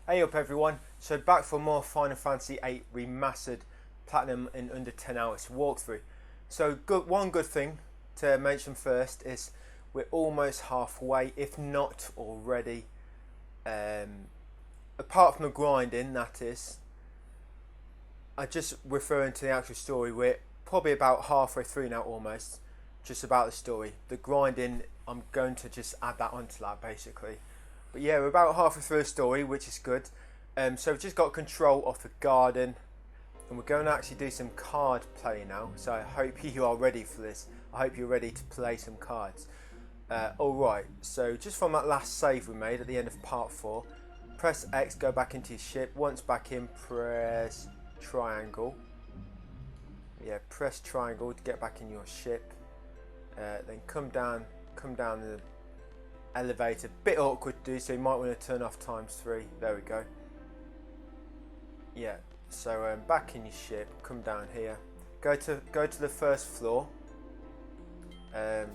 Hey up everyone, so back for more Final Fantasy VIII Remastered Platinum in under 10 hours walkthrough. So one good thing to mention first is we're almost halfway, if not already. Apart from the grinding, that is. I just referring to the actual story, we're probably about halfway through now almost. Just about the story. The grinding, I'm going to just add that onto that basically. But yeah, we're about halfway through the story, which is good. So we've just got control of the garden, and we're going to actually do some card play now. So I hope you are ready for this. I hope you're ready to play some cards. Alright, so just from that last save we made at the end of part 4, press X, go back into your ship. Once back in, press triangle. Yeah, press triangle to get back in your ship. Then come down the elevator. Bit awkward to do, so you might want to turn off ×3. There we go. Yeah, so back in your ship, come down here, go to the first floor. Now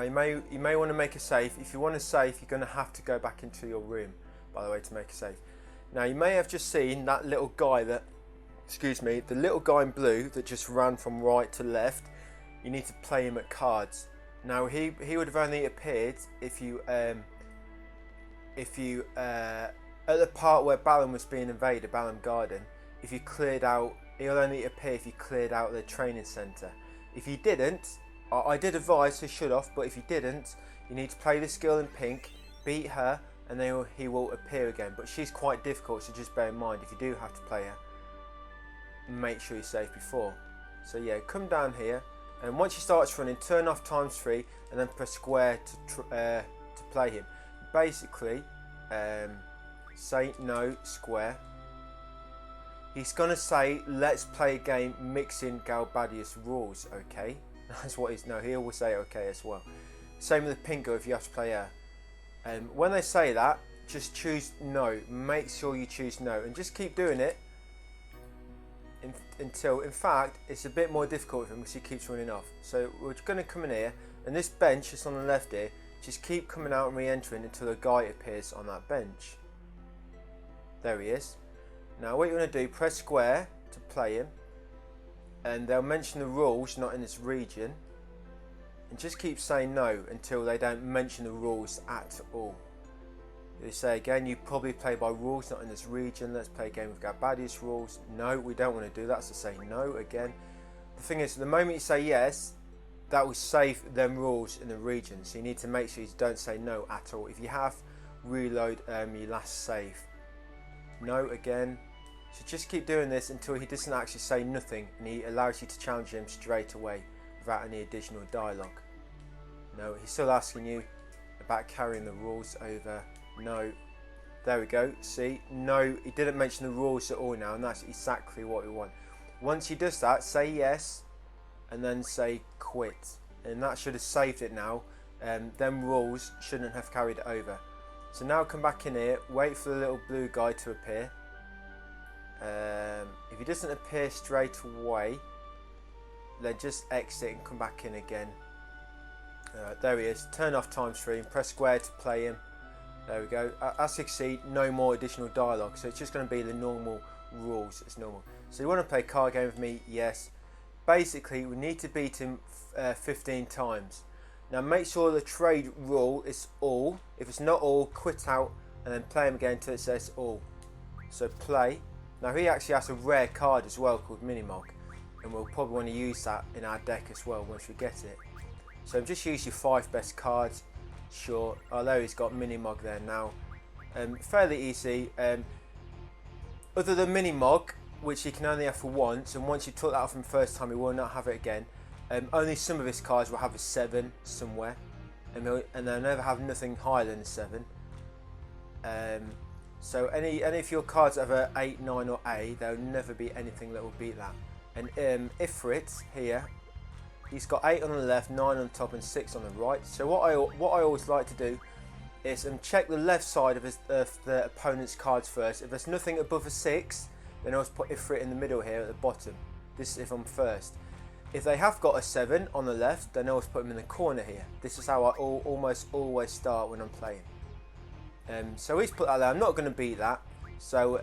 you may want to make a save. If you want to save, you're going to have to go back into your room, by the way, to make a save. Now you may have just seen that little guy the little guy in blue that just ran from right to left. You need to play him at cards. Now he would have only appeared if you at the part where Balamb was being invaded, Balamb Garden. If you cleared out, he'll only appear if you cleared out the training centre. If you didn't, I did advise to shut off, but if you didn't, you need to play this girl in pink, beat her, and then he will appear again. But she's quite difficult, so just bear in mind if you do have to play her, make sure you save before. So yeah, come down here. And once he starts running, turn off ×3 and then press square to play him. Basically, say no, square. He's gonna say, let's play a game mixing Galbadius rules, okay? That's what he's, no, he will say okay as well. Same with the pink girl if you have to play her. When they say that, just choose no. Make sure you choose no and just keep doing it. Until, in fact, it's a bit more difficult for him because he keeps running off. So we're going to come in here, and this bench is on the left here. Just keep coming out and re-entering until a guy appears on that bench. There he is. Now what you want to do, press square to play him, and they'll mention the rules, not in this region, and just keep saying no until they don't mention the rules at all. They say again, you probably play by rules, not in this region. Let's play a game with Galbadius rules. No, we don't want to do that, so say no again. The thing is, the moment you say yes, that will save them rules in the region. So you need to make sure you don't say no at all. If you have, reload your last save. No again. So just keep doing this until he doesn't actually say nothing, and he allows you to challenge him straight away without any additional dialogue. No, he's still asking you about carrying the rules over. No, there we go. See, no, he didn't mention the rules at all now, and that's exactly what we want. Once he does that, say yes, and then say quit, and that should have saved it now. Them rules shouldn't have carried it over. So now come back in here, wait for the little blue guy to appear. If he doesn't appear straight away, then just exit and come back in again. There he is. Turn off ×3 and press square to play him. There we go. As you can see, no more additional dialogue, so it's just going to be the normal rules as normal. So you want to play a card game with me? Yes. Basically, we need to beat him 15 times. Now make sure the trade rule is all. If it's not all, quit out and then play him again until it says all. So play. Now he actually has a rare card as well called Minimog, and we'll probably want to use that in our deck as well once we get it. So just use your 5 best cards. Sure, although he's got Minimog there now. Fairly easy. Other than Minimog, which you can only have for once, and once you took that off him first time, you will not have it again. Only some of his cards will have a 7 somewhere, and they'll never have nothing higher than a 7. So any of your cards that have a 8, 9 or A, there'll never be anything that will beat that. And Ifrit here, he's got 8 on the left, 9 on the top and 6 on the right. So what I always like to do is check the left side of the opponent's cards first. If there's nothing above a 6, then I always put Ifrit in the middle here at the bottom. This is if I'm first. If they have got a 7 on the left, then I always put them in the corner here. This is how I almost always start when I'm playing. So he's put that there. I'm not going to beat that. So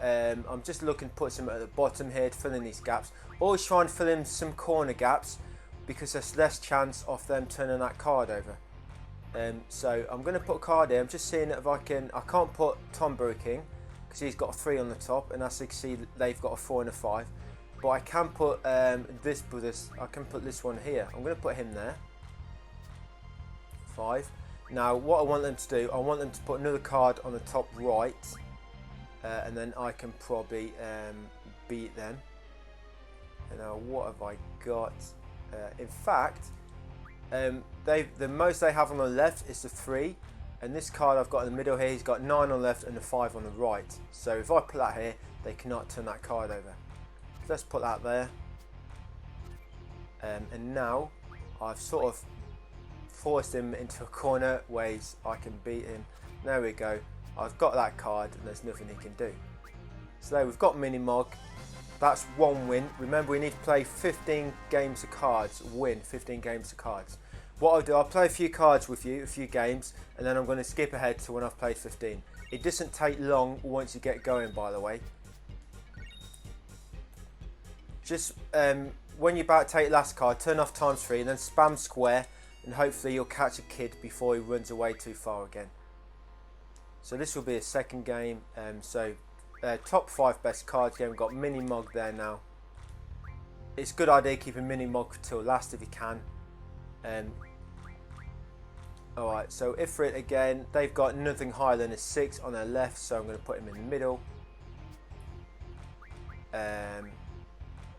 I'm just looking to put some at the bottom here to fill in these gaps. Always try and fill in some corner gaps because there's less chance of them turning that card over. So I'm going to put a card here. I'm just seeing if I can't put Tombury King because he's got a 3 on the top, and as you can see they've got a 4 and a 5. But I can put I can put this one here. I'm going to put him there. 5. Now what I want them to do, I want them to put another card on the top right, and then I can probably beat them. And now what have I got? In fact, the most they have on the left is the 3, and this card I've got in the middle here, he's got 9 on the left and a 5 on the right. So if I put that here, they cannot turn that card over. So let's put that there. And now I've sort of forced him into a corner ways I can beat him. There we go. I've got that card and there's nothing he can do. So there we've got Minimog. That's 1 win. Remember, we need to play 15 games of cards. Win 15 games of cards. What I'll do, I'll play a few cards with you, a few games, and then I'm going to skip ahead to when I've played 15. It doesn't take long once you get going, by the way. Just when you're about to take last card, turn off ×3 and then spam square, and hopefully you'll catch a kid before he runs away too far again. So this will be a second game. Top 5 best cards game. We've got Minimog there now. It's a good idea keeping Minimog till last if you can. Alright, so Ifrit again, they've got nothing higher than a 6 on their left, so I'm going to put him in the middle.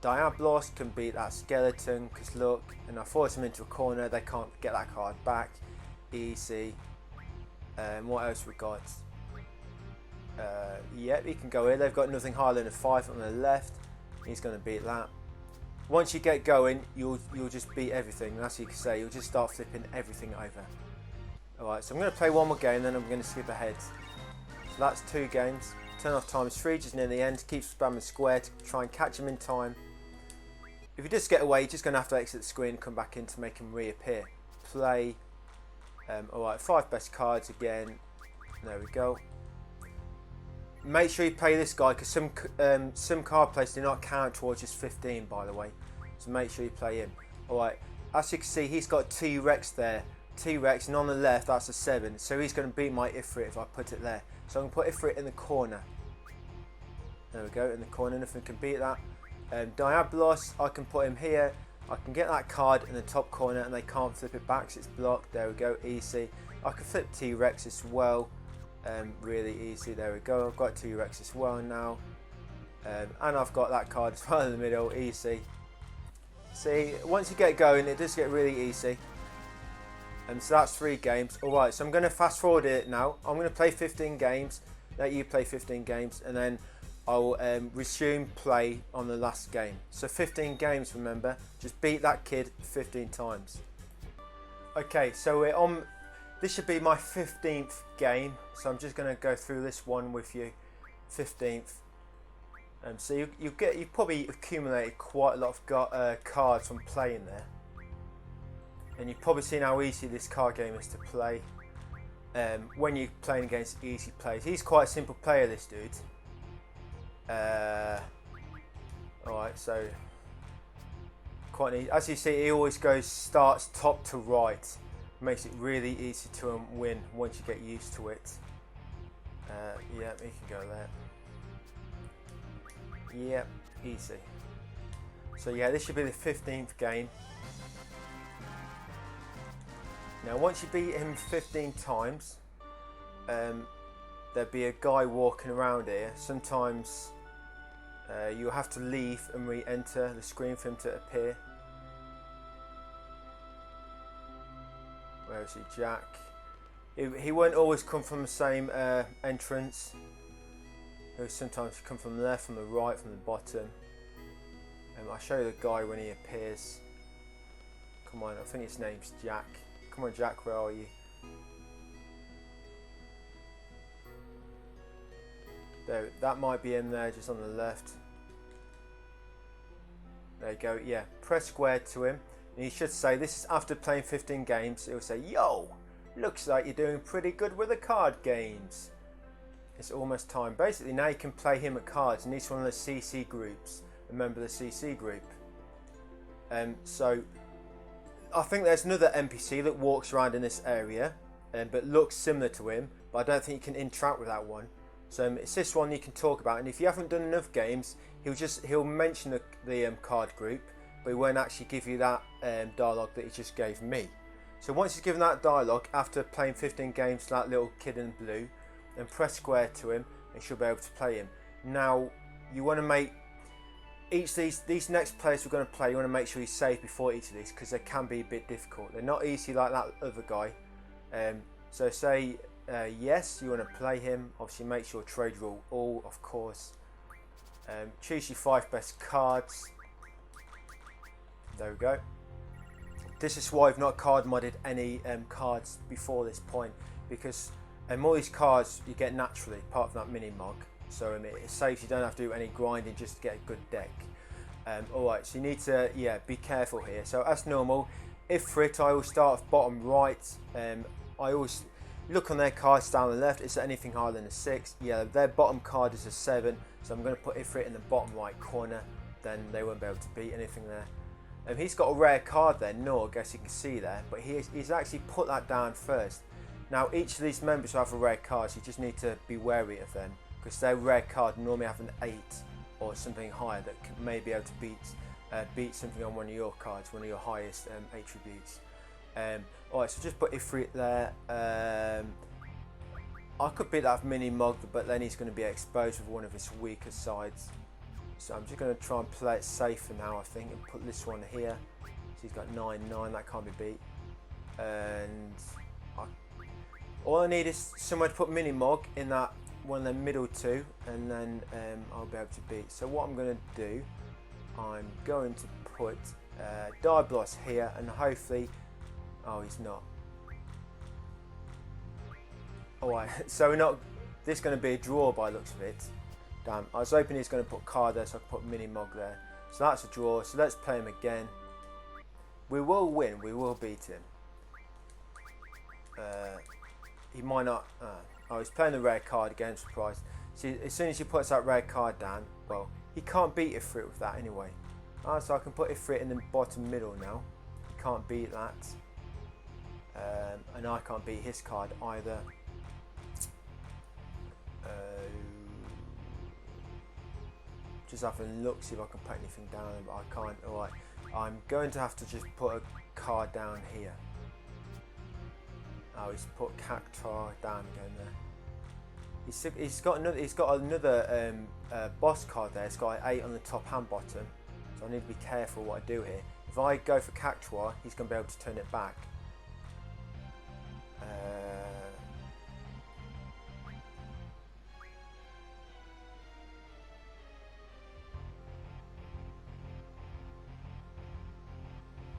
Diablos can beat that skeleton because look, and I force him into a corner, they can't get that card back. Easy. What else we got? Yep, he can go here. They've got nothing higher than a 5 on the left. He's going to beat that. Once you get going, you'll just beat everything. And as you can say, you'll just start flipping everything over. Alright, so I'm going to play one more game, then I'm going to skip ahead. So that's 2 games. Turn off ×3 just near the end. Keep spamming square to try and catch him in time. If you just get away, you're just going to have to exit the screen and come back in to make him reappear. Play. Alright, 5 best cards again. There we go. Make sure you play this guy because some card plays do not count towards just 15, by the way. So make sure you play him. Alright, as you can see, he's got T-Rex there. T-Rex, and on the left, that's a 7. So he's going to beat my Ifrit if I put it there. So I'm going to put Ifrit in the corner. There we go, in the corner. Nothing can beat that. Diablos, I can put him here. I can get that card in the top corner and they can't flip it back, so it's blocked. There we go, easy. I can flip T-Rex as well. Really easy. There we go. I've got T-Rex as well now, and I've got that card as well in the middle. Easy. See, once you get going, it does get really easy. So that's 3 games. Alright, so I'm going to fast forward it now. I'm going to play 15 games. Let you play 15 games, and then I'll resume play on the last game. So 15 games, remember. Just beat that kid 15 times. Okay, so we're on. This should be my 15th game, so I'm just going to go through this one with you. 15th. So you've probably accumulated quite a lot of cards from playing there, and you've probably seen how easy this card game is to play. When you're playing against easy players, he's quite a simple player, this dude. Alright, so quite neat. As you see, he always starts top to right. Makes it really easy to win once you get used to it. Yeah, he can go there. Yep, easy. So yeah, this should be the 15th game. Now once you beat him 15 times, there'll be a guy walking around here. Sometimes you'll have to leave and re-enter the screen for him to appear. Where is he? Jack. He won't always come from the same entrance. He'll sometimes come from the left, from the right, from the bottom. I'll show you the guy when he appears. Come on, I think his name's Jack. Come on, Jack, where are you? There, that might be him there, just on the left. There you go, yeah. Press square to him. And you should say, this is after playing 15 games. It will say, yo, looks like you're doing pretty good with the card games. It's almost time. Basically, now you can play him at cards, and each one of the CC groups, a member of the CC group. So I think there's another NPC that walks around in this area, but looks similar to him, but I don't think you can interact with that one. So it's this one you can talk about, and if you haven't done enough games, he'll mention the card group, but he won't actually give you that dialogue that he just gave me. So once he's given that dialogue, after playing 15 games to that little kid in blue, then press square to him, and you'll be able to play him. Now, you want to make each of these next players we're going to play, you want to make sure you save before each of these, because they can be a bit difficult. They're not easy like that other guy. So say yes, you want to play him. Obviously make sure trade rule all, of course. Choose your 5 best cards. There we go. This is why I've not card modded any cards before this point, because all these cards you get naturally, apart from that mini mog. So it saves you don't have to do any grinding just to get a good deck. Alright, so you need to be careful here. So as normal, Ifrit, I will start off bottom right. I always look on their cards down the left. Is there anything higher than a 6? Yeah, their bottom card is a 7. So I'm going to put Ifrit in the bottom right corner. Then they won't be able to beat anything there. He's got a rare card there, no, I guess you can see there, but he's actually put that down first. Now each of these members have a rare card, so you just need to be wary of them, because their rare card normally have an 8 or something higher that may be able to beat something on one of your cards, one of your highest attributes. Alright, so just put Ifrit there. I could beat that mini mog, but then he's going to be exposed with one of his weaker sides. So I'm just going to try and play it safe for now, I think, and put this one here. So he's got 9-9, that can't be beat. And all I need is somewhere to put mini mog in that one of the middle two, and then I'll be able to beat. So what I'm going to do, I'm going to put Diablos here, and hopefully, oh, he's not. Alright, so we're not. This is going to be a draw by the looks of it. Damn, I was hoping he's going to put card there, so I could put mini mog there. So that's a draw. So let's play him again. We will win. We will beat him. He might not. Oh, he's playing the rare card again. Surprise. See, as soon as he puts that rare card down, well, he can't beat Ifrit with that anyway. So I can put Ifrit in the bottom middle now. He can't beat that. And I can't beat his card either. Just having a look, see if I can put anything down, but I can't. Alright, I'm going to have to just put a card down here. Oh, he's put Cactar down again there. He's got another boss card there. It's got an 8 on the top and bottom, so I need to be careful what I do here. If I go for Cactar, he's going to be able to turn it back.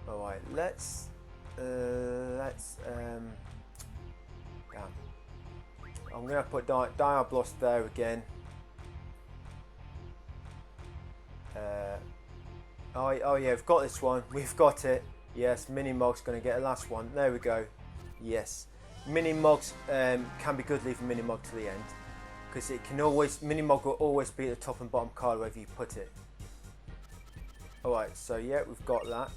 Alright, let's yeah. I'm gonna put Diablos there again. Oh yeah, we've got this one. We've got it. Yes, Mini Mog's gonna get the last one. There we go. Yes, Mini Mogs can be good leaving Mini Mog to the end, because it can always Mini Mog will always be at the top and bottom card wherever you put it. Alright, so yeah, we've got that.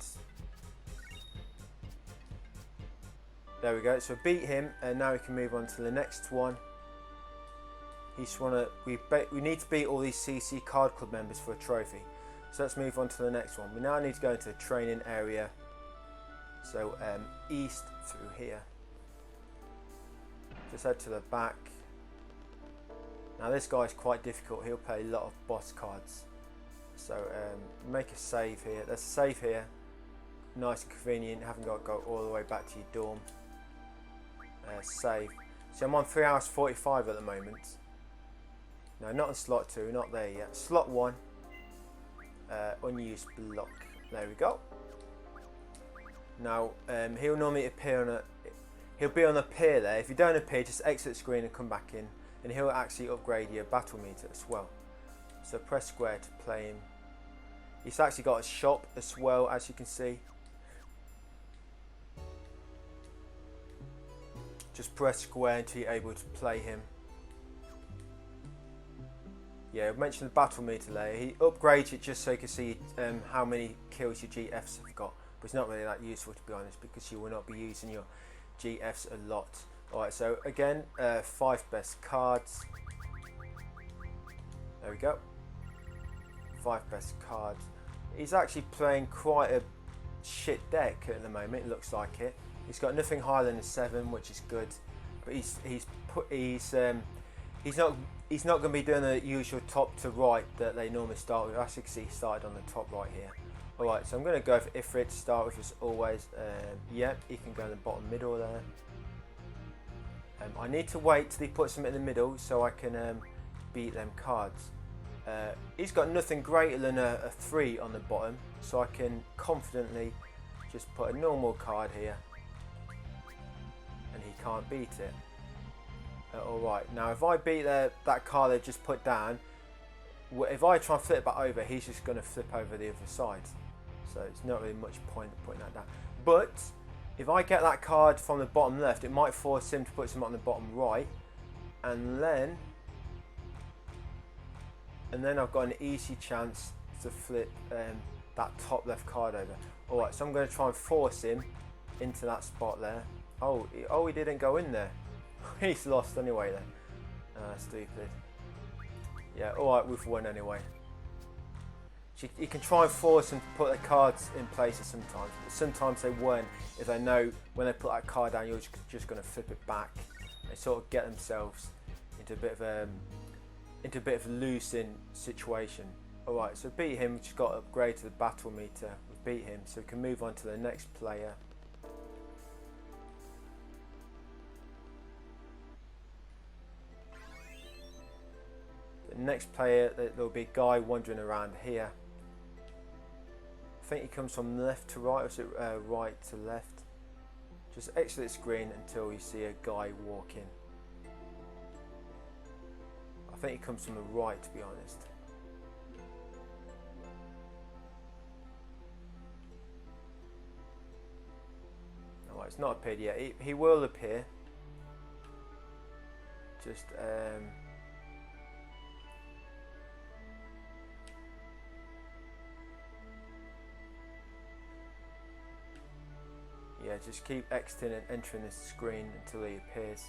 There we go. So beat him, and now we can move on to the next one. We need to beat all these CC Card Club members for a trophy. So let's move on to the next one. We now need to go into the training area. So east through here. Just head to the back. Now this guy's quite difficult. He'll play a lot of boss cards. So make a save here. Let's save here. Nice and convenient. Haven't got to go all the way back to your dorm. Save. So I'm on 3 hours 45 at the moment. No, not on slot 2, not there yet. Slot 1, unused block. There we go. Now he'll normally appear he'll be on a pier there. If you don't appear, just exit the screen and come back in, and he'll actually upgrade your battle meter as well. So press square to play him. He's actually got a shop as well, as you can see. Just press square until you're able to play him. Yeah, I mentioned the battle meter layer. He upgrades it just so you can see how many kills your GFs have got. But it's not really that useful, to be honest, because you will not be using your GFs a lot. Alright, so again, 5 best cards. There we go. 5 best cards. He's actually playing quite a shit deck at the moment, it looks like it. He's got nothing higher than a 7, which is good. But he's not going to be doing the usual top to right that they normally start with. As you can see, he started on the top right here. Alright, so I'm going to go for Ifrit to start with as always. Yep, he can go in the bottom middle there. I need to wait till he puts them in the middle so I can beat them cards. He's got nothing greater than a 3 on the bottom, so I can confidently just put a normal card here and he can't beat it. Alright, now if I beat that card they just put down, if I try and flip it back over, he's just going to flip over the other side. So it's not really much point in putting that down. But if I get that card from the bottom left, it might force him to put some on the bottom right. And then I've got an easy chance to flip that top left card over. Alright, so I'm going to try and force him into that spot there. Oh, he didn't go in there. He's lost anyway then. Stupid. Yeah, alright, we've won anyway. You can try and force them to put their cards in places sometimes, but sometimes they won't if they know when they put that card down you're just going to flip it back. They sort of get themselves into a bit of a losing situation. Alright, so beat him, we've just got to upgrade to the battle meter. We beat him, so we can move on to the next player. The next player, there'll be a guy wandering around here. I think he comes from left to right, or is it right to left? Just exit the screen until you see a guy walking. I think he comes from the right, to be honest. Oh, it's not appeared yet. He will appear. Just yeah, just keep exiting and entering this screen until he appears.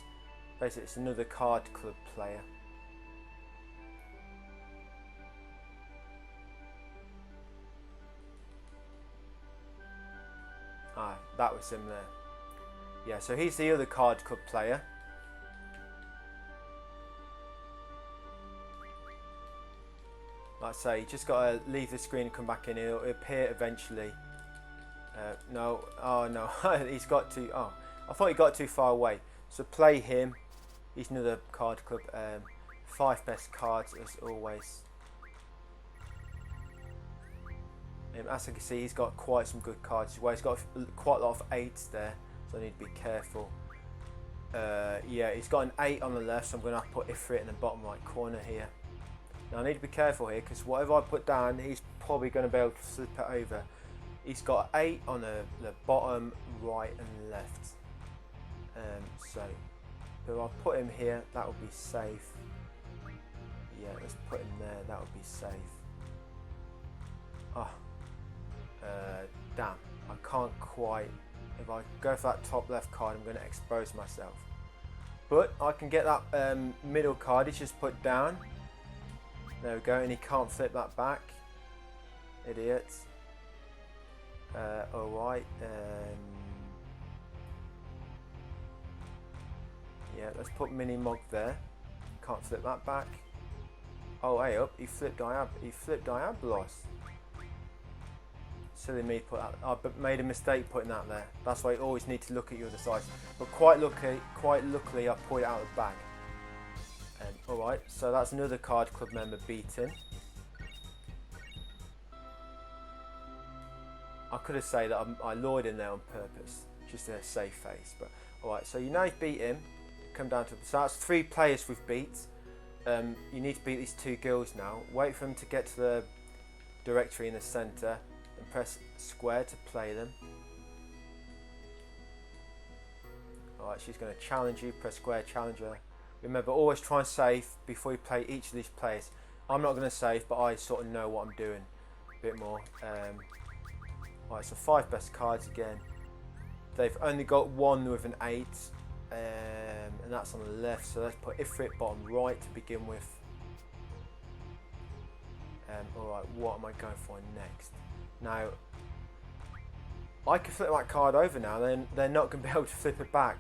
Basically, it's another card club player. Ah, that was him there. Yeah, so he's the other card club player. Like I say, you just got to leave the screen and come back in. It'll appear eventually. No, oh no, he's got too, oh, I thought he got too far away. So play him, he's another card club, 5 best cards as always. As you can see, he's got quite some good cards. Well, he's got quite a lot of 8s there, so I need to be careful. Yeah, he's got an 8 on the left, so I'm going to have to put Ifrit in the bottom right corner here. Now I need to be careful here, because whatever I put down, he's probably going to be able to flip it over. He's got 8 on the bottom, right and left. So if I put him here, that will be safe. Yeah, let's put him there, that will be safe. Oh, damn, I can't quite. If I go for that top left card, I'm going to expose myself. But I can get that middle card, he's just put down. There we go, and he can't flip that back. Idiot. Alright, yeah, let's put Mini Mog there. Can't flip that back. Oh, hey up, he flipped Diabolos. Silly me, I made a mistake putting that there. That's why you always need to look at your other side. But quite luckily, I pulled it out of the bag. Alright, so that's another card club member beaten. I could have said that I lured him there on purpose, just to save face. But alright, so you know you've beat him. Come down to, so that's 3 players we've beat. You need to beat these 2 girls now. Wait for them to get to the directory in the centre and press square to play them. Alright, she's going to challenge you. Press square, challenge her. Remember, always try and save before you play each of these players. I'm not going to save, but I sort of know what I'm doing a bit more. Right, so 5 best cards again. They've only got one with an 8, and that's on the left. So let's put Ifrit bottom right to begin with. Alright, what am I going for next? Now, I can flip that card over now, then they're not going to be able to flip it back.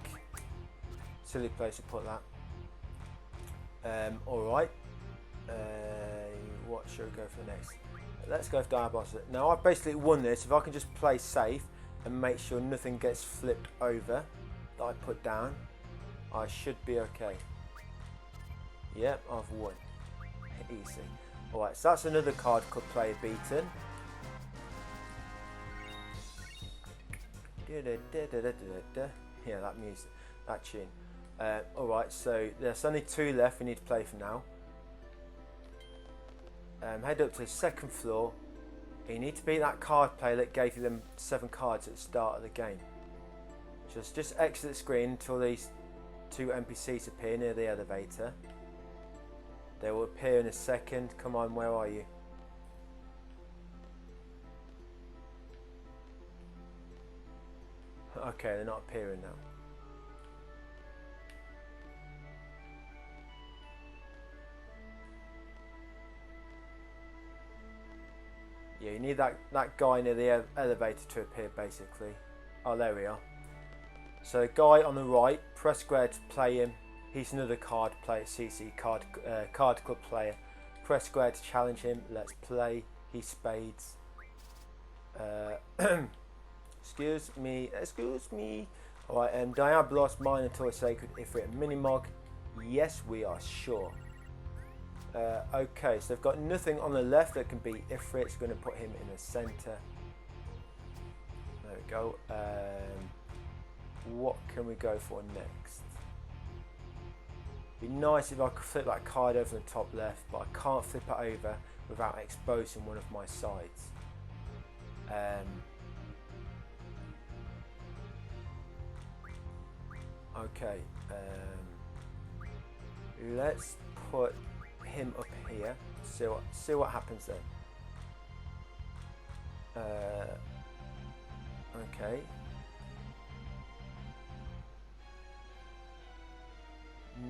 Silly place to put that. Alright. What should we go for next? Let's go for Diabolos. Now I've basically won this. If I can just play safe and make sure nothing gets flipped over that I put down, I should be okay. Yep, I've won. Easy. Alright, so that's another card club player beaten. Yeah, that music, that tune. Alright, so there's only 2 left we need to play for now. Head up to the 2nd floor. You need to beat that card player that gave you them 7 cards at the start of the game. Just exit the screen until these 2 NPCs appear near the elevator. They will appear in a second. Come on, where are you? Okay, they're not appearing now. Yeah, you need that guy near the elevator to appear, basically. Oh, there we are. So the guy on the right, press square to play him. He's another card player, CC card club player. Press square to challenge him. Let's play. He's spades. Excuse me. Alright, Diabolos, Minotaur, Sacred, Ifrit, and Minimog. Yes, we are sure. Okay, so they've got nothing on the left that can beat Ifrit. It's going to put him in the centre. There we go. What can we go for next? Be nice if I could flip that card over the top left, but I can't flip it over without exposing one of my sides. Okay, let's put him up here. See what happens then. Okay.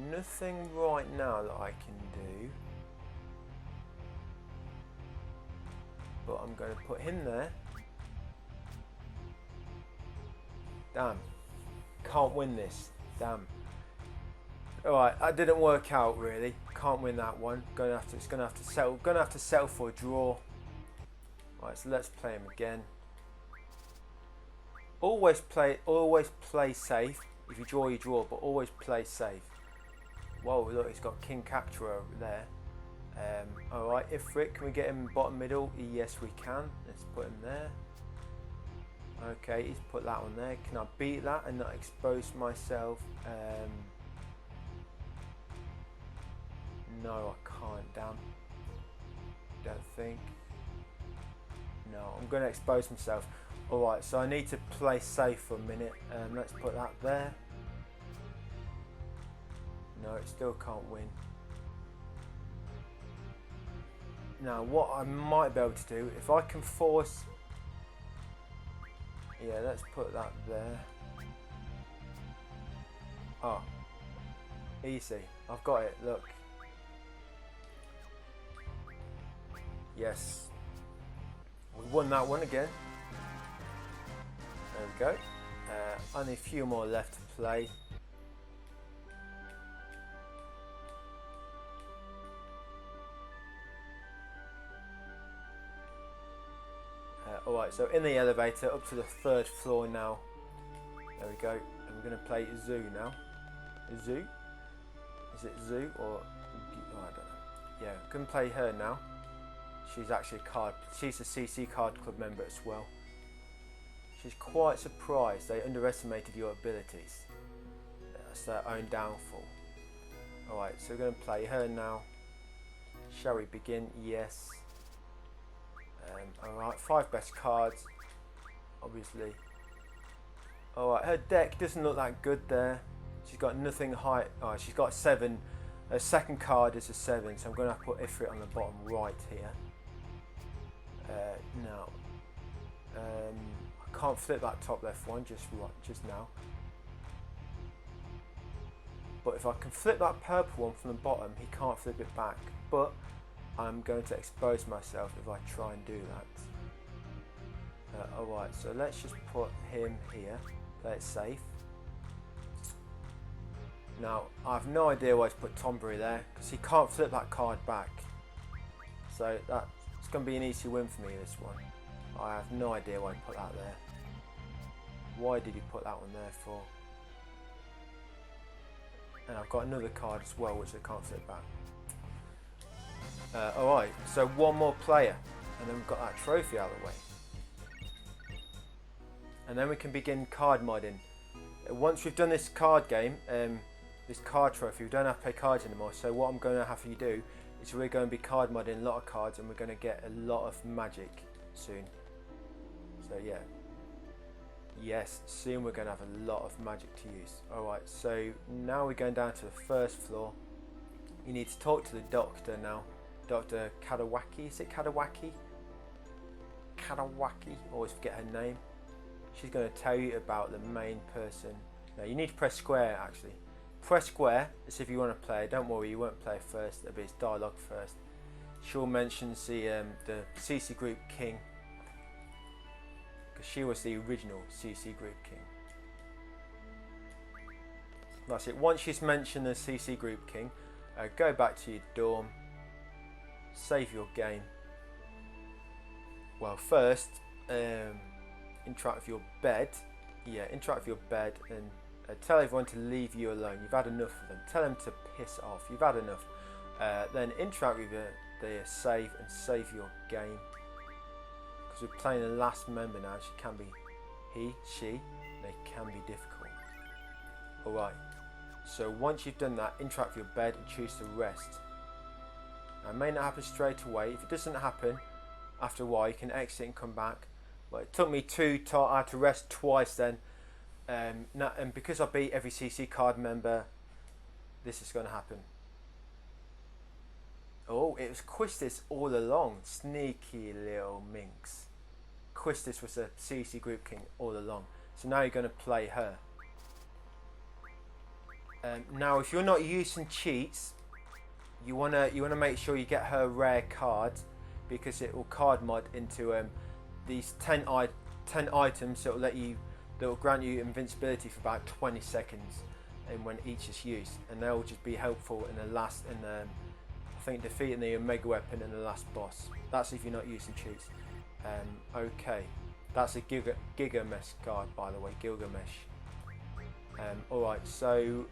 Nothing right now that I can do, but I'm going to put him there. Damn, can't win this. Damn. Alright, that didn't work out really. Can't win that one. It's gonna have to settle for a draw. Alright, so let's play him again. Always play safe. If you draw, you draw, but always play safe. Whoa, look, he's got King Cactua over there. Alright, Ifrit, can we get him bottom middle? Yes, we can. Let's put him there. Okay, he's put that one there. Can I beat that and not expose myself? No, I can't, damn. Don't think. No, I'm going to expose myself. Alright, so I need to play safe for a minute. Let's put that there. No, it still can't win. Now, what I might be able to do, if I can force... Yeah, let's put that there. Oh. Easy. I've got it, look. Yes. We won that one again. There we go. Only a few more left to play. Alright, so in the elevator up to the 3rd floor now. There we go. And we're going to play Zoo now. Zoo? Is it Zoo or... Oh, I don't know. Yeah, we're going to play her now. She's actually she's a CC card club member as well. She's quite surprised they underestimated your abilities. That's their own downfall. Alright, so we're going to play her now. Shall we begin? Yes. Alright, 5 best cards, obviously. Alright, her deck doesn't look that good there. She's got nothing high. Oh, she's got 7 Her second card is a 7, so I'm going to put Ifrit on the bottom right here. Now, I can't flip that top left one just now. But if I can flip that purple one from the bottom, he can't flip it back. But I'm going to expose myself if I try and do that. Alright, so let's just put him here. Play it safe. Now, I have no idea why he's put Tombury there, because he can't flip that card back. So it's going to be an easy win for me, this one. I have no idea why he put that there. Why did he put that one there for? And I've got another card as well, which I can't flip back. Alright, so one more player, and then we've got that trophy out of the way. And then we can begin card modding. Once we've done this card game, this card trophy, we don't have to play cards anymore. So what I'm going to have you do is we're going to be card modding a lot of cards, and we're going to get a lot of magic soon. So yeah. Yes, soon we're going to have a lot of magic to use. Alright, so now we're going down to the first floor. You need to talk to the doctor now. Dr. Kadawaki, is it Kadawaki? Kadawaki, always forget her name. She's going to tell you about the main person. Now you need to press square actually. Press square as if you want to play. Don't worry, you won't play first, it'll be his dialogue first. She'll mention the CC Group King. Because she was the original CC Group King. That's it. Once she's mentioned the CC Group King, go back to your dorm. Save your game. Well, first, interact with your bed. Yeah, interact with your bed and tell everyone to leave you alone. You've had enough of them. Tell them to piss off. You've had enough. Then interact with the save and save your game. Because we're playing the last member now. She can be she. They can be difficult. Alright. So once you've done that, interact with your bed and choose to rest. Now, it may not happen straight away. If it doesn't happen, after a while you can exit and come back. But it took me I had to rest twice then. And because I beat every CC card member, this is going to happen. Oh, it was Quistis all along. Sneaky little minx. Quistis was a CC Group King all along. So now you're going to play her. Now, if you're not using cheats, you wanna make sure you get her rare card, because it will card mod into these 10 items that will grant you invincibility for about 20 seconds, and when each is used, and they'll just be helpful in the last I think defeating the Omega Weapon in the last boss. That's if you're not using cheats. Okay, that's a Gilgamesh card, by the way, Gilgamesh. Alright, so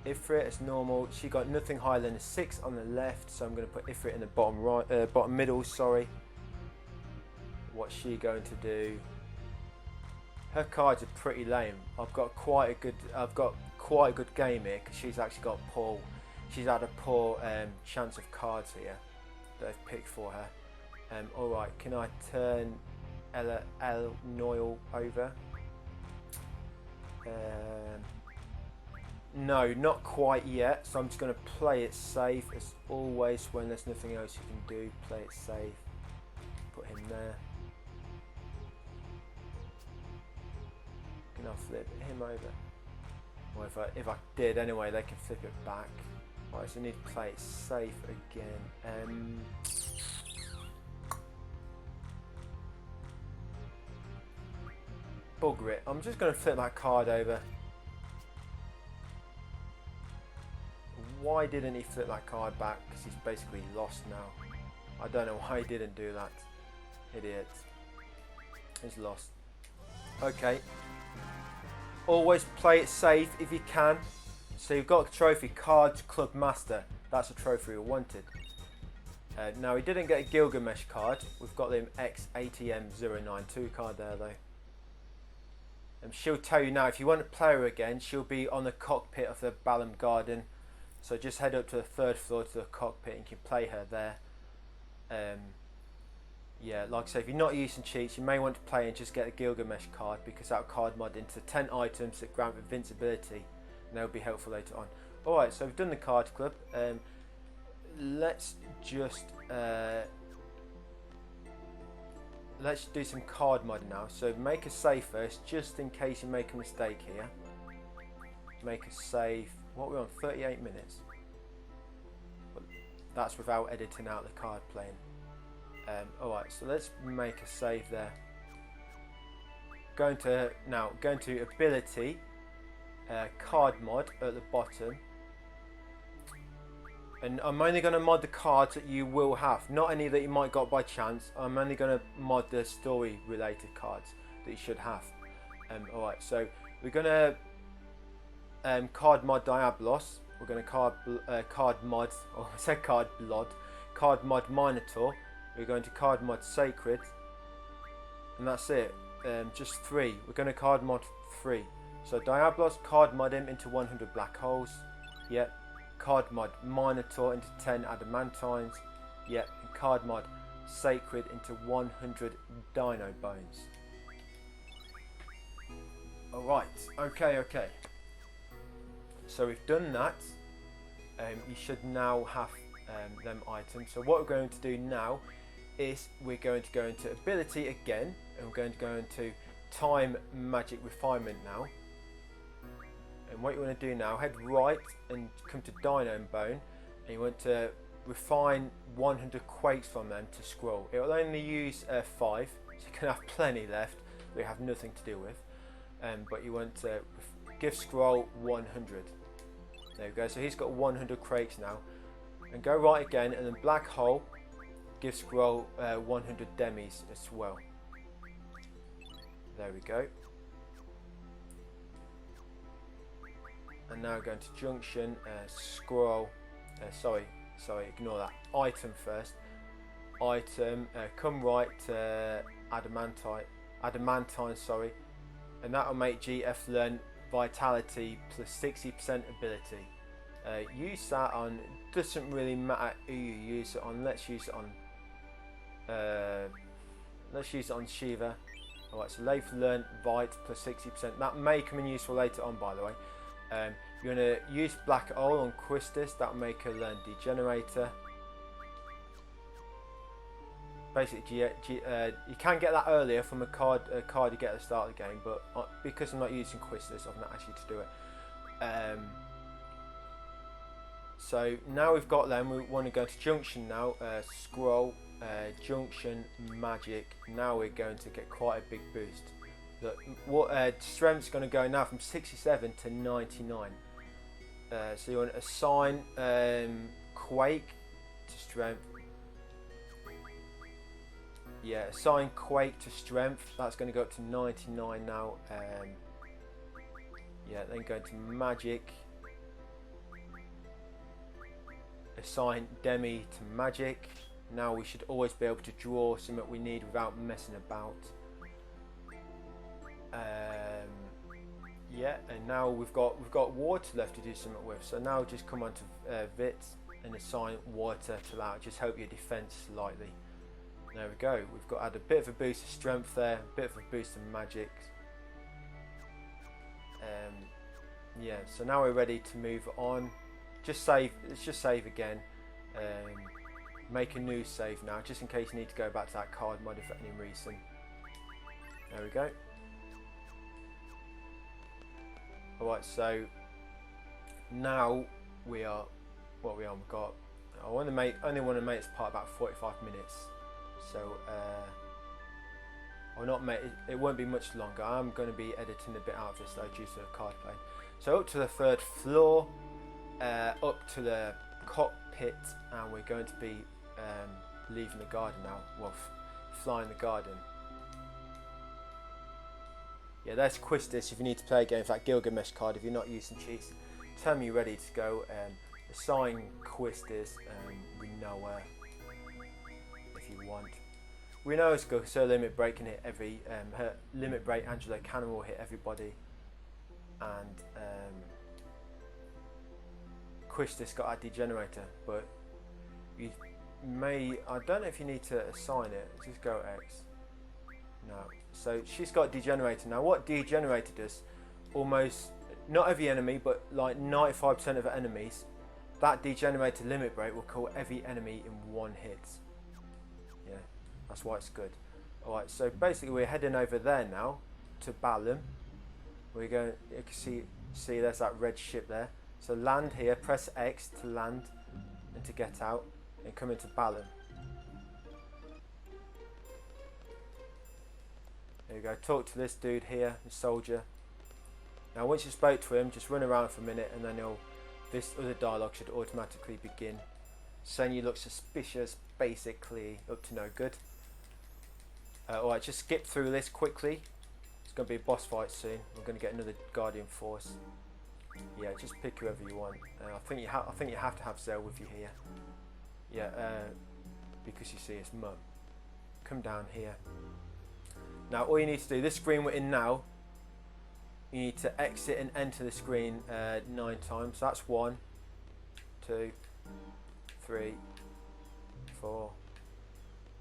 Ifrit as normal. She got nothing higher than a 6 on the left, so I'm going to put Ifrit in the bottom right, bottom middle. Sorry. What's she going to do? Her cards are pretty lame. I've got quite a good game here, because she's actually got poor. She's had a poor chance of cards here that I've picked for her. Alright, can I turn El Noil over? No, not quite yet, so I'm just going to play it safe as always. When there's nothing else you can do, play it safe. Put him there. Can I flip him over? Or if I did anyway, they can flip it back. Right, so I need to play it safe again. Bugger it, I'm just going to flip that card over. Why didn't he flip that card back? Because he's basically lost now. I don't know why he didn't do that. Idiot. He's lost. Okay. Always play it safe if you can. So you've got a trophy, Cards Club Master. That's a trophy we wanted. Now he didn't get a Gilgamesh card. We've got the X-ATM-092 card there though. And she'll tell you now, if you want to play her again, she'll be on the cockpit of the Balamb Garden. So just head up to the 3rd floor to the cockpit and you can play her there. Yeah, like I say, if you're not using cheats, you may want to play and just get a Gilgamesh card, because that'll card mod into 10 items that grant invincibility, and they'll be helpful later on. Alright, so we've done the card club. Let's just let's do some card modding now. So make a save first, just in case you make a mistake here. Make a save. What are we on? 38 minutes. But that's without editing out the card playing. Alright, so let's make a save there. Going to ability, card mod at the bottom. And I'm only going to mod the cards that you will have, not any that you might got by chance. I'm only going to mod the story related cards that you should have. Alright, so we're going to card mod Diablos. We're going to card mod, or I said card blood, card mod Minotaur. We're going to card mod Sacred, and that's it. Just 3. We're going to card mod 3. So Diablos, card mod him into 100 black holes. Yep. Card mod Minotaur into 10 adamantines. Yep. And card mod Sacred into 100 dino bones. Alright, okay. So we've done that. You should now have them items. So what we're going to do now is we're going to go into ability again, and we're going to go into time magic refinement now. And what you want to do now, head right and come to Dino Bone, and you want to refine 100 quakes from them to scroll. It will only use 5, so you can have plenty left, but you have nothing to do with. But you want to give scroll 100. There we go, so he's got 100 quakes now. And go right again, and then black hole, give scroll 100 demis as well. There we go. And now going to junction, scroll, sorry, ignore that. Item first. Item, come right to adamantine, sorry. And that will make GF learn vitality plus 60% ability. Use that on, doesn't really matter who you use it on. Let's use it on Shiva. Alright, so Leif learn Vite plus 60%. That may come in useful later on, by the way. You're going to use Black Hole on Quistis. That'll make her learn Degenerator. Basically, you can get that earlier from a card you get at the start of the game, but because I'm not using Quistis, I've not actually to do it. So now we've got them, we want to go to Junction now. Scroll, Junction, Magic. Now we're going to get quite a big boost. Strength's going to go now from 67 to 99. So you want to assign Quake to Strength. Yeah, assign Quake to Strength. That's going to go up to 99 now. Yeah, then go to Magic. Assign Demi to Magic. Now we should always be able to draw something we need without messing about. Yeah, and now we've got water left to do something with. So now just come on to Vit and assign water to that. Just help your defense slightly. There we go. We've got add a bit of a boost of strength there, a bit of a boost of magic. Yeah, so now we're ready to move on. Just save. Let's just save again. Make a new save now, just in case you need to go back to that card mod for any reason. There we go. Alright, so now we are what we are. We've got. I only want to make this part about 45 minutes. So I'll not make it won't be much longer. I'm going to be editing a bit out of this though due to the card play. So up to the 3rd floor, up to the cockpit, and we're going to be leaving the garden now. Well, flying the garden. Yeah, there's Quistis if you need to play a game with that Gilgamesh card if you're not using cheats. Tell me you're ready to go. Assign Quistis, we know if you want. We know it's good, so limit break can hit every her limit break. Angelo Cannon will hit everybody, and Quistis got a degenerator, but you may. I don't know if you need to assign it. Just go X. No. So she's got degenerator now. What degenerator does? Almost not every enemy, but like 95% of enemies, that degenerated limit break will kill every enemy in one hit. Yeah, that's why it's good. Alright, so basically we're heading over there now to Balamb. We're going, you can see there's that red ship there. So land here, press X to land and to get out, and come into Balamb. There you go, talk to this dude here, the soldier. Now once you spoke to him, just run around for a minute and then this other dialogue should automatically begin. Saying you look suspicious, basically up to no good. Alright, just skip through this quickly. It's going to be a boss fight soon. We're going to get another Guardian Force. Yeah, just pick whoever you want. I think you have to have Zell with you here. Yeah, because you see his mum. Come down here. Now all you need to do, this screen we're in now, you need to exit and enter the screen 9 times. So that's 1, 2, 3, 4,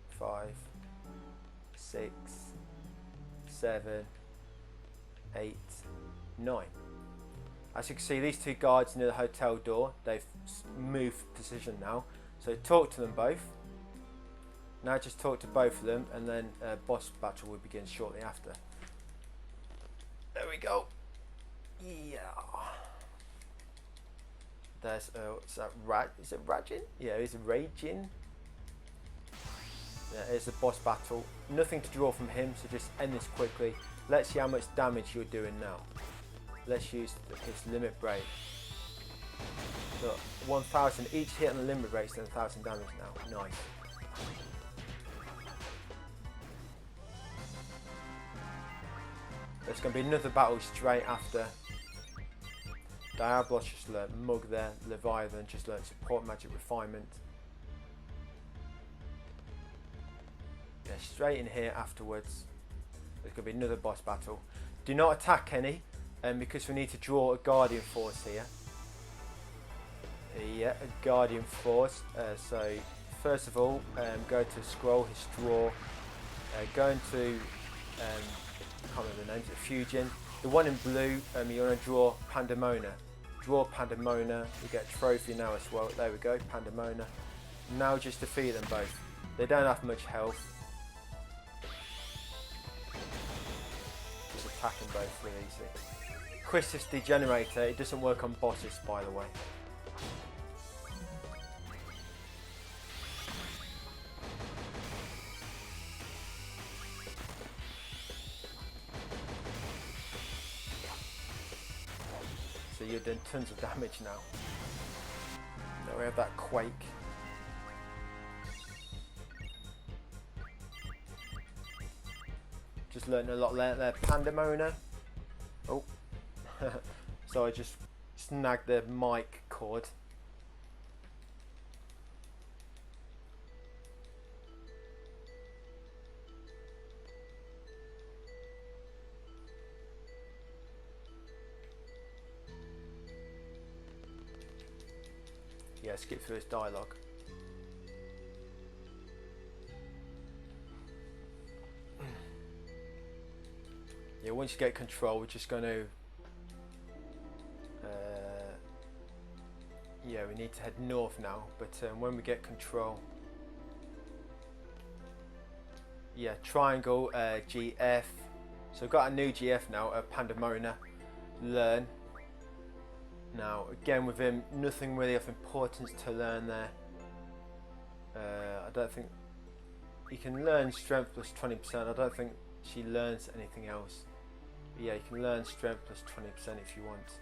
5, 6, 7, 8, 9. As you can see, these two guards near the hotel door, they've moved position now. So talk to them both. Now just talk to both of them, and then boss battle will begin shortly after. There we go. Yeah. There's what's that? Is it Rajin? Yeah, it's Ragin. Yeah, it's a boss battle. Nothing to draw from him, so just end this quickly. Let's see how much damage you're doing now. Let's use his limit break. Look, 1,000 each hit on the limit break's done 1,000 damage now. Nice. There's going to be another battle straight after. Diablos just learnt Mug there. Leviathan just learnt Support Magic Refinement. Yeah, straight in here afterwards. There's going to be another boss battle. Do not attack any, because we need to draw a Guardian Force here. Yeah, a Guardian Force. So first of all, go to scroll, his draw. Go into I can't remember the names, Fusion. The one in blue, you want to draw Pandemona. Draw Pandemona, you get a trophy now as well. There we go, Pandemona. Now just defeat them both. They don't have much health. Just attack them both really easy. Christus Degenerator, it doesn't work on bosses by the way. So you're doing tons of damage now. Now we have that Quake. Just learned a lot there. Pandemona. Oh. So I just snagged the mic cord. Yeah, skip through his dialogue. Yeah, once you get control, we're just going to... yeah, we need to head north now, but when we get control... Yeah, triangle, GF. So we've got a new GF now, Pandemona. Learn. Now, again with him, nothing really of importance to learn there. I don't think... You can learn strength plus 20%. I don't think she learns anything else. But yeah, you can learn strength plus 20% if you want.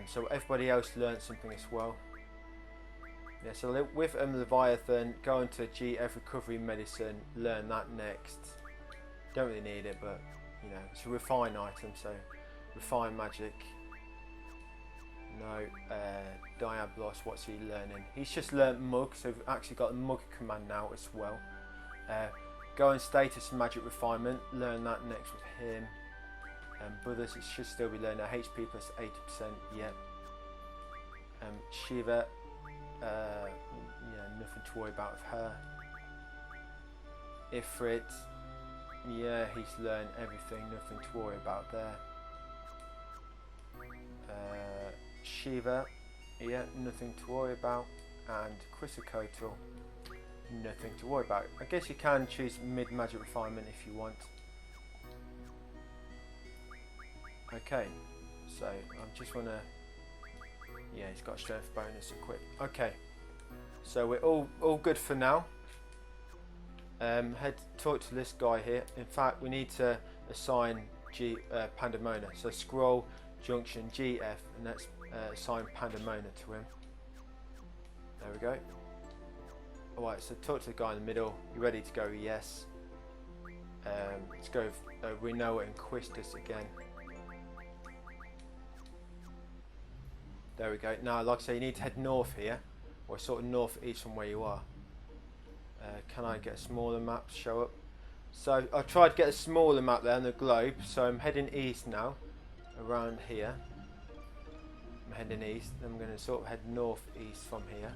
So everybody else learns something as well. Yeah, so with Leviathan, go into GF Recovery Medicine, learn that next. Don't really need it, but you know, it's a refined item, so refined magic. No, Diablos, what's he learning? He's just learnt Mug, so we've actually got the Mug command now as well. Go in status magic refinement, learn that next with him. Brothers, it should still be learning HP plus 80%, yeah. Shiva, yeah, nothing to worry about with her. Ifrit, yeah, he's learned everything, nothing to worry about there. Shiva, yeah, nothing to worry about, and Chrysocotyl, nothing to worry about. I guess you can choose mid magic refinement if you want. Okay, so I just want to, yeah, he's got strength bonus equipped. Okay, so we're all good for now. Head talk to this guy here. In fact, we need to assign Pandemona. So scroll junction GF, and let's assign Pandemona to him. There we go. Alright, so talk to the guy in the middle. You ready to go? Yes. Let's go with Renoa and Quistis again. There we go. Now, like I say, you need to head north here, or sort of north-east from where you are. Can I get a smaller map to show up? So I tried to get a smaller map there on the globe, so I'm heading east now, around here. I'm heading east, then I'm going to sort of head north-east from here.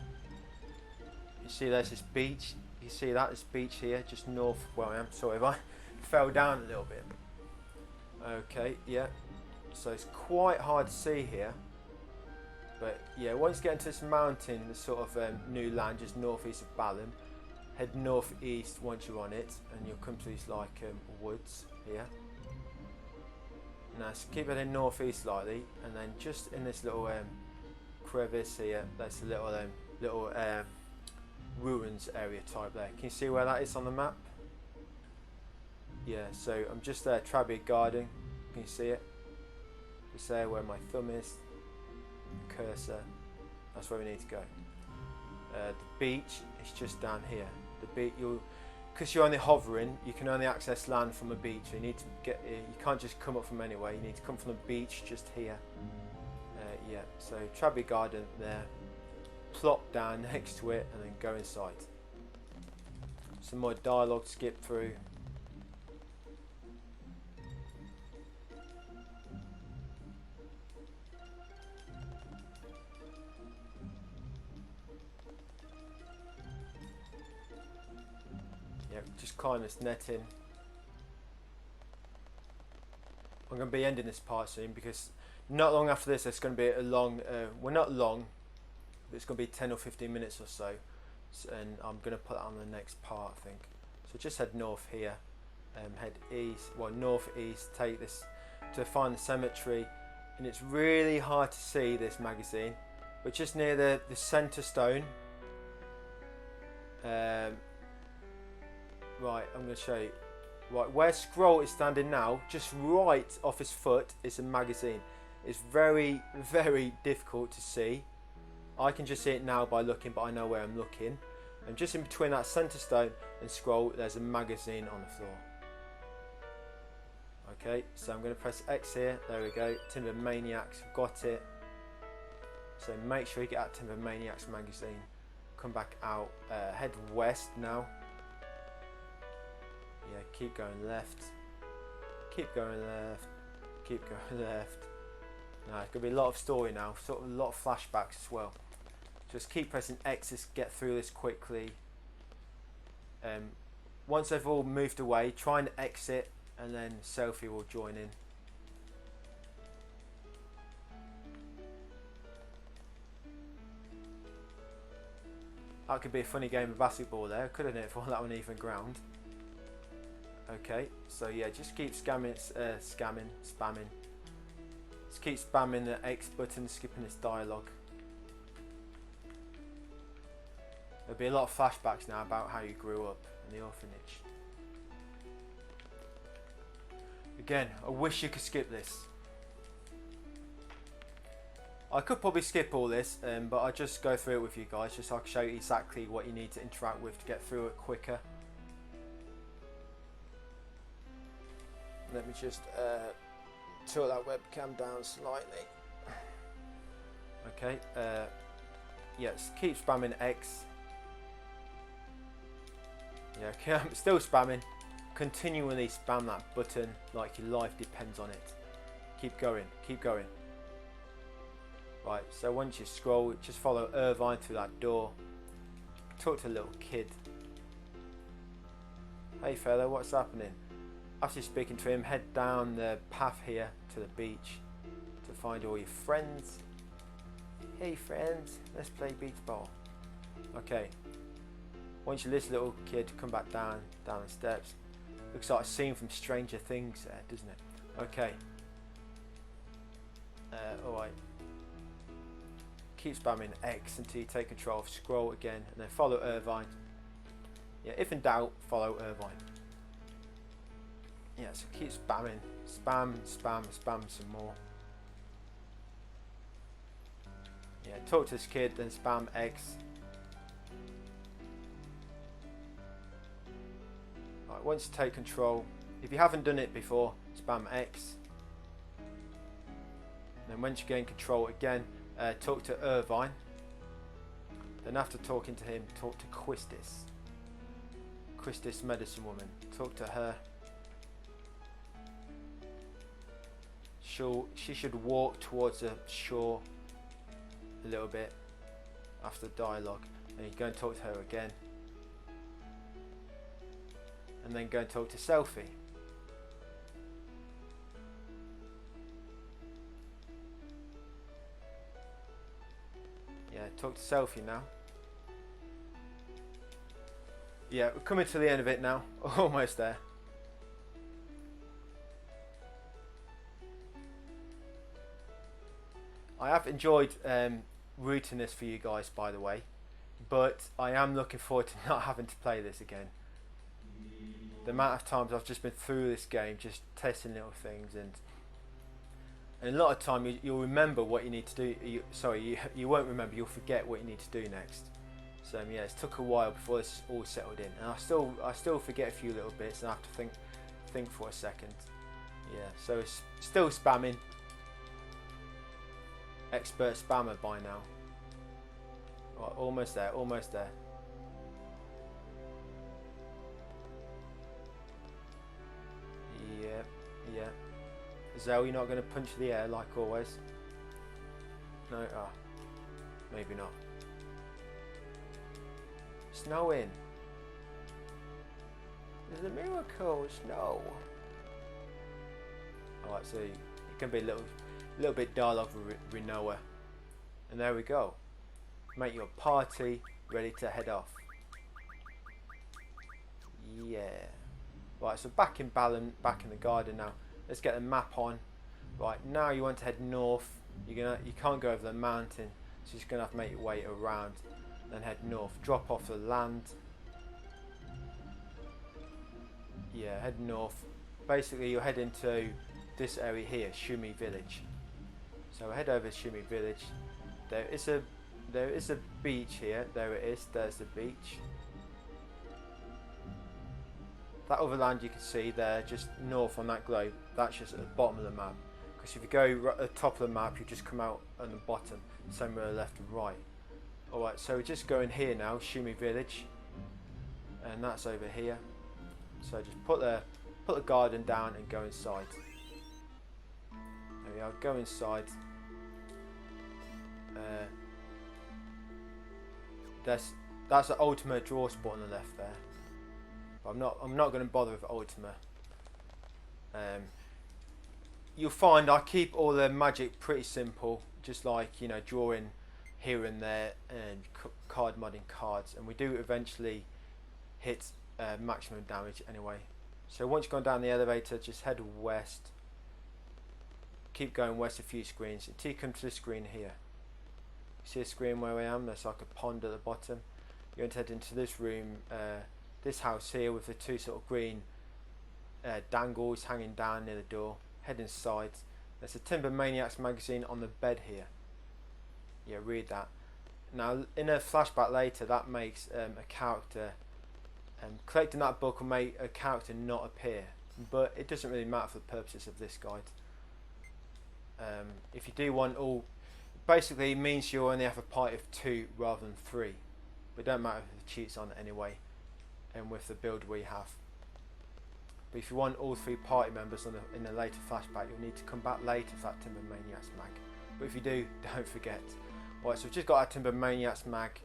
You see there's this beach, you see that, this beach here, just north of where I am. Sorry if I fell down a little bit. Okay, yeah, so it's quite hard to see here. But yeah, once you get into this mountain, this sort of new land just northeast of Balamb, head northeast once you're on it, and you'll come to these like woods here. Now, so keep heading northeast slightly, and then just in this little crevice here, there's a little ruins area type there. Can you see where that is on the map? Yeah, so I'm just there, Balamb Garden. Can you see it? It's there where my thumb is. Cursor, that's where we need to go. The beach is just down here. The beach, because you're only hovering, you can only access land from a beach. So you need to get, you can't just come up from anywhere. You need to come from the beach just here. Yeah, so Balamb Garden there. Plop down next to it and then go inside. Some more dialogue to skip through. Just climb this netting. I'm going to be ending this part soon because not long after this it's going to be a long, well not long, but it's going to be 10 or 15 minutes or so, and I'm going to put that on the next part I think. So just head north here, head east, well northeast, take this to find the cemetery, and it's really hard to see this magazine, but just near the centre stone. Right, I'm going to show you. Right, where Scroll is standing now, just right off his foot is a magazine. It's very, very difficult to see. I can just see it now by looking, but I know where I'm looking. And just in between that centre stone and Scroll, there's a magazine on the floor. Okay, so I'm going to press X here. There we go. Timber Maniacs, got it. So make sure you get that Timber Maniacs magazine. Come back out, head west now. Yeah, keep going left, keep going left, keep going left. Now, it's going to be a lot of story now, sort of a lot of flashbacks as well. Just keep pressing X to get through this quickly. Once they've all moved away, try and exit, and then Selfie will join in. That could be a funny game of basketball there, couldn't it, for that uneven ground? Okay, so yeah, just keep spamming. Just keep spamming the X button, skipping this dialogue. There'll be a lot of flashbacks now about how you grew up in the orphanage. Again, I wish you could skip this. I could probably skip all this, but I'll just go through it with you guys, just so I can show you exactly what you need to interact with to get through it quicker. Let me just tilt that webcam down slightly. Okay, yes, keep spamming X. Yeah, okay, I'm still spamming. Continually spam that button like your life depends on it. Keep going, keep going. Right, so once you scroll, just follow Irvine through that door. Talk to a little kid. Hey fella, what's happening? After speaking to him, head down the path here to the beach to find all your friends. Hey friends, let's play beach ball. Okay. Once you this little kid come back down the steps. Looks like a scene from Stranger Things there, doesn't it? Okay. Alright. Keep spamming X until you take control. Scroll again and then follow Irvine. Yeah, if in doubt, follow Irvine. Yeah, so keep spamming. Spam some more. Yeah, talk to this kid, then spam X. Right, once you take control, if you haven't done it before, spam X. And then once you gain control again, talk to Irvine. Then after talking to him, talk to Quistis. Quistis medicine woman. Talk to her. She should walk towards the shore a little bit after the dialogue, and you go and talk to her again, and then go and talk to Selfie. Yeah, talk to Selfie now. Yeah, we're coming to the end of it now. Almost there. I have enjoyed routing this for you guys, by the way, but I am looking forward to not having to play this again. The amount of times I've just been through this game, just testing little things, and a lot of time you'll remember what you need to do. You won't remember. You'll forget what you need to do next. So yeah, it took a while before this is all settled in, and I still forget a few little bits, and I have to think for a second. Yeah, so it's still spamming. Expert spammer by now. Right, almost there, almost there. Yeah. Zell, you're not going to punch the air like always. No, maybe not. Snowing. There's a miracle, snow. Alright, so it can be a little bit dialogue with Renoa. And there we go. Make your party ready to head off. Yeah. Right, so back in Balamb, back in the garden now. Let's get the map on. Right, now you want to head north. You can't go over the mountain, so you're just gonna have to make your way around. Then head north. Drop off the land. Yeah, head north. Basically, you'll head into this area here, Shumi Village. So head over to Shumi Village. There is a beach here. There it is. There's the beach. That other land you can see there, just north on that globe, that's just at the bottom of the map. Because if you go right at the top of the map, you just come out on the bottom, same way left and right. Alright, so we're just going here now, Shumi Village. And that's over here. So just put the garden down and go inside. There we are, go inside. That's the Ultima draw spot on the left there. But I'm not going to bother with Ultima. You'll find I keep all the magic pretty simple, just like, you know, drawing here and there and card modding cards, and we do eventually hit maximum damage anyway. So once you've gone down the elevator, just head west. Keep going west a few screens until you come to the screen here. See a screen where I am? There's like a pond at the bottom. You're going to head into this room, this house here with the two sort of green dangles hanging down near the door. Head inside. There's a Timber Maniacs magazine on the bed here. Yeah, read that. Now, in a flashback later, that makes a character. Collecting that book will make a character not appear, but it doesn't really matter for the purposes of this guide. If you do want all, basically it means you only have a party of 2 rather than 3, but it don't matter if the cheats on it anyway, and with the build we have. But if you want all 3 party members in a later flashback, you'll need to come back later for that Timber Maniacs mag. But if you do, don't forget. Right, so we've just got our Timber Maniacs mag.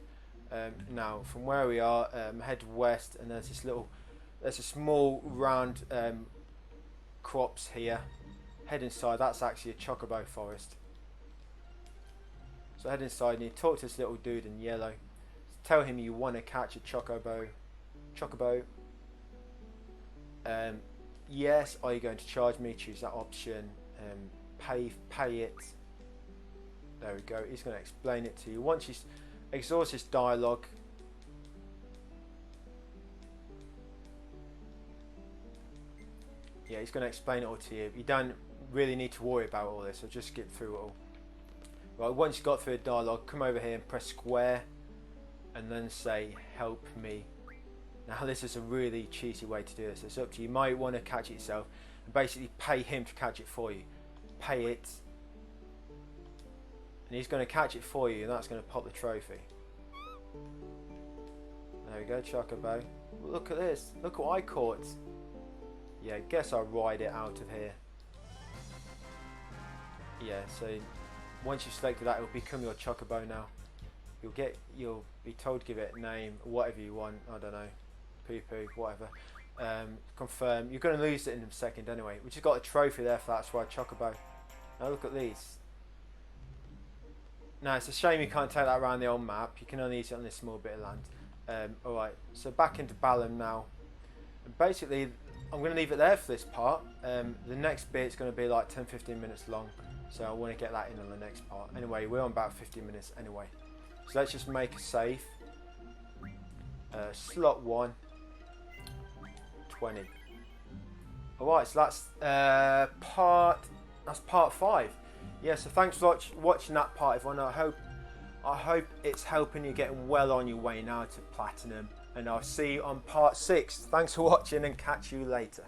Now, from where we are, head west, and there's a small round crops here. Head inside. That's actually a Chocobo forest. So head inside and you talk to this little dude in yellow. Tell him you want to catch a Chocobo. Yes, are you going to charge me? Choose that option. Pay it. There we go. He's going to explain it to you. Once you exhaust his dialogue, yeah, he's going to explain it all to you. You don't really need to worry about all this, so just skip through it all. Right, once you've got through the dialogue, come over here and press square and then say help me. Now this is a really cheesy way to do this. It's up to you. You might want to catch it yourself and basically pay him to catch it for you. Pay it, and he's going to catch it for you, and that's going to pop the trophy. There we go, Chocobo. Look at this. Look what I caught. Yeah, guess I'll ride it out of here. Yeah, so once you've selected that, it'll become your Chocobo now. You'll be told to give it a name, whatever you want. I don't know, poo poo, whatever. Confirm. You're going to lose it in a second anyway. We just got a trophy there for that's why Chocobo. Now look at these. Now it's a shame you can't take that around the old map. You can only use it on this small bit of land. Alright, so back into Balamb now. And basically, I'm going to leave it there for this part. The next bit's going to be like 10-15 minutes long. So I want to get that in on the next part. Anyway, we're on about 15 minutes anyway. So let's just make a save. Slot 1. 20. Alright, so that's part 5. Yeah, so thanks for watching that part, everyone. I hope it's helping you get well on your way now to platinum, and I'll see you on part 6. Thanks for watching and catch you later.